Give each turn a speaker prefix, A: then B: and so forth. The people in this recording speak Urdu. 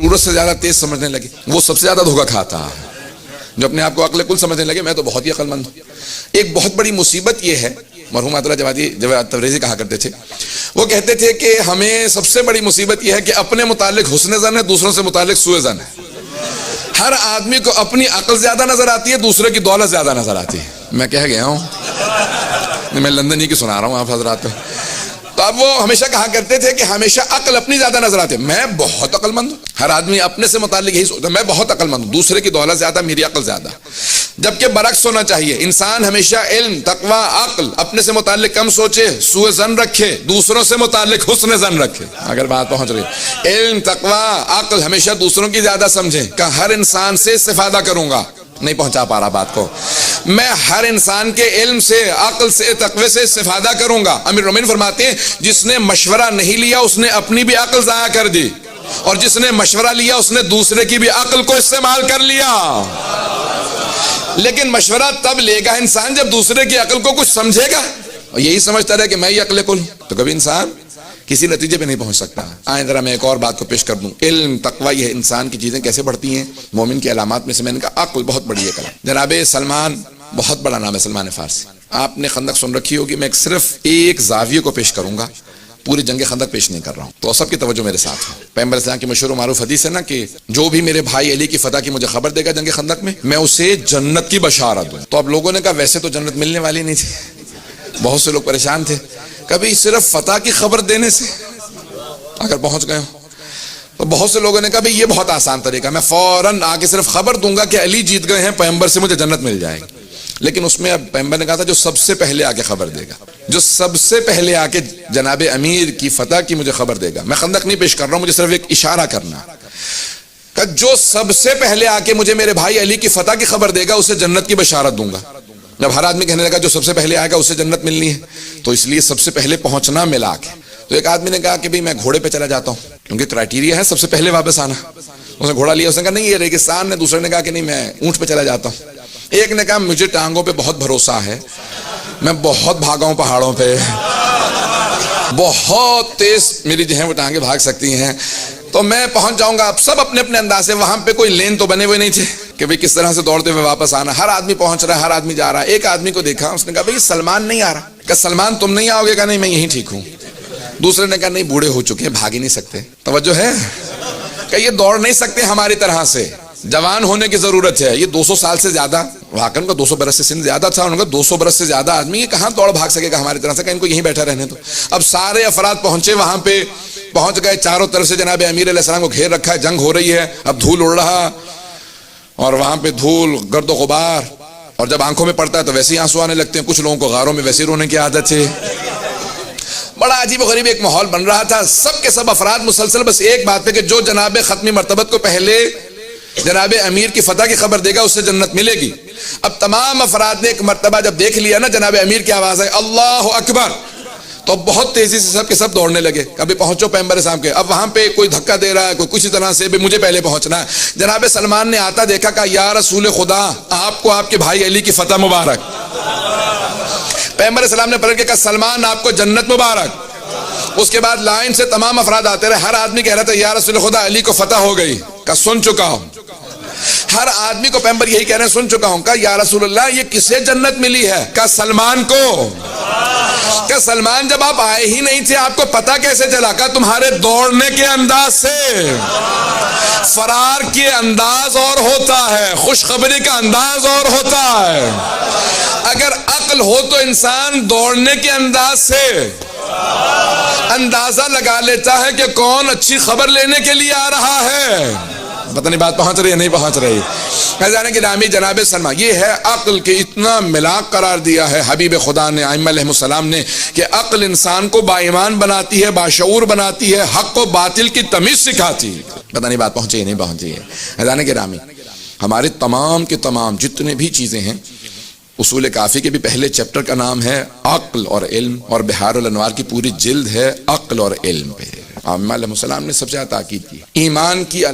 A: ضرورت سے زیادہ تیز سمجھنے لگے وہ سب سے زیادہ دھوکا کھاتا ہے. جو اپنے آپ کو عقل کل سمجھنے لگے میں تو بہت ہی عقل مند ہوں. ایک بہت بڑی مصیبت یہ ہے، مرحوم آیت اللہ جواد تبریزی کہا کرتے تھے، وہ کہتے تھے کہ ہمیں سب سے بڑی مصیبت یہ ہے کہ اپنے متعلق حسن ظن ہے، دوسروں سے متعلق سوء ظن ہے. ہر آدمی کو اپنی عقل زیادہ نظر آتی ہے، دوسرے کی دولت زیادہ نظر آتی ہے. میں کہہ گیا ہوں، میں لندن ہی کی سنا رہا ہوں آپ حضرات کو. تو اب وہ ہمیشہ کہا کرتے تھے کہ ہمیشہ عقل اپنی زیادہ نظر آتی ہے. میں بہت عقل مند ہوں. ہر آدمی اپنے سے متعلق یہی سوچتا ہے میں بہت عقل مند ہوں، دوسرے کی دولت زیادہ، میری عقل زیادہ. جبکہ برعکس ہونا چاہیے. انسان ہمیشہ علم، تقوی، عقل اپنے سے متعلق کم سوچے، سوء ظن رکھے، دوسروں سے متعلق حسن ظن رکھے. اگر بات پہنچ رہی ہے، علم، تقوی، عقل ہمیشہ دوسروں کی زیادہ سمجھیں کہ ہر انسان سے استفادہ کروں گا. نہیں پہنچا پا رہا بات کو. میں ہر انسان کے علم سے، عقل سے، تقوی سے استفادہ کروں گا. امیر المومنین فرماتے ہیں جس نے مشورہ نہیں لیا اس نے اپنی بھی عقل ضائع کر دی، اور جس نے مشورہ لیا اس نے دوسرے کی بھی عقل کو استعمال کر لیا. لیکن مشورہ تب لے گا انسان جب دوسرے کی عقل کو کچھ سمجھے گا. اور یہی سمجھتا رہے کہ میں ہی عقل کل ہوں تو کبھی انسان کسی نتیجے پہ نہیں پہنچ سکتا. آئیں ذرا میں ایک اور بات کو پیش کر دوں. علم، تقوی، یہ انسان کی چیزیں کیسے بڑھتی ہیں. مومن کی علامات میں سے میں نے کہا عقل بہت بڑی ہے. جناب سلمان، بہت بڑا نام ہے سلمان فارسی. آپ نے خندق سن رکھی ہوگی. میں صرف ایک زاویے کو پیش کروں گا، پوری جنگ خندق پیش نہیں کر رہا ہوں. تو سب کی توجہ میرے ساتھ ہے. پیغمبر اسلام کی مشہور و معروف حدیث ہے نا کہ جو بھی میرے بھائی علی کی فتح کی مجھے خبر دے گا جنگ خندق میں اسے جنت کی بشارت دوں. تو اب لوگوں نے کہا ویسے تو جنت ملنے والی نہیں تھی. بہت سے لوگ پریشان تھے. کبھی صرف فتح کی خبر دینے سے اگر پہنچ گئے ہو تو بہت سے لوگوں نے کہا یہ بہت آسان طریقہ، میں فوراً آ کے صرف خبر دوں گا کہ علی جیت گئے ہیں، پیغمبر سے مجھے جنت مل جائے گی. لیکن اس میں اب پیغمبر نے کہا تھا جو سب سے پہلے آ کے خبر دے گا، جو سب سے پہلے آ کے جناب امیر کی فتح کی مجھے خبر دے گا. میں خندق نہیں پیش کر رہا ہوں، مجھے صرف ایک اشارہ کرنا کہ جو سب سے پہلے آ کے مجھے میرے بھائی علی کی فتح کی خبر دے گا اسے جنت کی بشارت دوں گا. جب ہر آدمی کہنے لگا جو سب سے پہلے آئے گا اسے جنت ملنی ہے، تو اس لیے سب سے پہلے پہنچنا ملا کے. تو ایک آدمی نے کہا کہ بھئی میں گھوڑے پہ چلا جاتا ہوں کیونکہ کرائٹیریا ہے سب سے پہلے واپس آنا. اس نے گھوڑا لیا. اس نے کہا نہیں یہ ریگستان ہے. دوسرے نے کہا کہ نہیں میں اونٹ پہ چلا جاتا ہوں. ایک نے کہا مجھے ٹانگوں پہ بہت بھروسہ ہے، میں بہت بھاگا ہوں پہاڑوں پہ، بہت تیز میری جو ہے وہ ٹانگیں بھاگ سکتی ہیں، تو میں پہنچ جاؤں گا. اب سب اپنے اپنے انداز سے، وہاں پہ کوئی لین تو بنے ہوئے نہیں تھے کہ بھئی کس طرح سے دوڑتے ہوئے واپس آنا. ہر آدمی پہنچ رہا ہے، ہر آدمی جا رہا ہے. ایک آدمی کو دیکھا، اس نے کہا بھئی سلمان نہیں آ رہا. کہ سلمان تم نہیں آؤ گے؟ کہا نہیں میں یہیں ٹھیک ہوں. دوسرے نے کہا نہیں بوڑھے ہو چکے ہیں، بھاگ ہی نہیں سکتے. توجہ ہے کہ یہ دوڑ نہیں سکتے ہماری طرح سے، جوان ہونے کی ضرورت ہے. یہ 200 سال سے زیادہ، واقعا کا 200 برس سے سن زیادہ تھا، انہوں نے کہا 200 برس سے زیادہ آدمی یہ کہاں دوڑ بھاگ سکے گا ہماری طرح سے، کہ ان کو یہیں بیٹھا رہنے. تو اب سارے افراد پہنچے، وہاں پہ پہنچ گئے. چاروں طرف سے جناب امیر علیہ السلام کو گھیر رکھا ہے، جنگ ہو رہی ہے. اب دھول اڑ رہا، اور وہاں پہ دھول، گرد و غبار، اور جب آنکھوں میں پڑتا ہے تو ویسے ہی آنسو آنے لگتے ہیں. کچھ لوگوں کو غاروں میں ویسے رونے کی عادت ہے. بڑا عجیب و غریب ایک ماحول بن رہا تھا. سب کے سب افراد مسلسل بس ایک بات پہ کہ جو جناب ختمی مرتبت کو پہلے جناب امیر کی فتح کی خبر دے گا اسے جنت ملے گی. اب تمام افراد نے ایک مرتبہ جب دیکھ لیا نا جناب امیر کی آواز ہے اللہ اکبر، تو بہت تیزی سے سب کے سب دوڑنے لگے. کبھی پہنچو پیغمبر صاحب کے. اب وہاں پہ کوئی دھکا دے رہا ہے، کوئی کسی طرح سے بھی مجھے پہلے پہنچنا ہے. جناب سلمان نے آتا دیکھا، کہا یا رسول خدا آپ کو آپ کے بھائی علی کی فتح مبارک. پیغمبر اسلام نے پلٹ کے کہا سلمان آپ کو جنت مبارک. اس کے بعد لائن سے تمام افراد آتے رہے. ہر آدمی کہہ رہا تھا یا رسول خدا علی کو فتح ہو گئی. کہا سن چکا ہوں. ہر آدمی کو پیغمبر یہی کہہ رہے ہیں سن چکا ہوں. کہا یا رسول اللہ یہ کسے جنت ملی ہے؟ کہا سلمان کو. کہ سلمان جب آپ آئے ہی نہیں تھے آپ کو پتہ کیسے چلا؟ کہ تمہارے دوڑنے کے انداز سے. فرار کے انداز اور ہوتا ہے، خوشخبری کا انداز اور ہوتا ہے. اگر عقل ہو تو انسان دوڑنے کے انداز سے اندازہ لگا لیتا ہے کہ کون اچھی خبر لینے کے لیے آ رہا ہے. پتہ نہیں بات پہنچ رہی ہے نہیں پہنچ رہی. جانے کہ نامی جناب سلمان یہ ہے عقل کے اتنا ملاک قرار دیا ہے حبیب خدا نے، ائمہ علیہ السلام نے، کہ عقل انسان کو با ایمان بناتی ہے، باشعور بناتی ہے، حق و باطل کی تمیز سکھاتی ہے. پتہ نہیں بات پہنچی ہے نہیں پہنچی ہے. جانے کہ نامی ہمارے تمام کے تمام جتنے بھی چیزیں ہیں، اصول کافی کے بھی پہلے چیپٹر کا نام ہے عقل اور علم، اور بحار الانوار کی پوری جلد ہے عقل اور علم پہ. ائمہ علیہ السلام نے سب سے زیادہ تاکید کی ایمان کی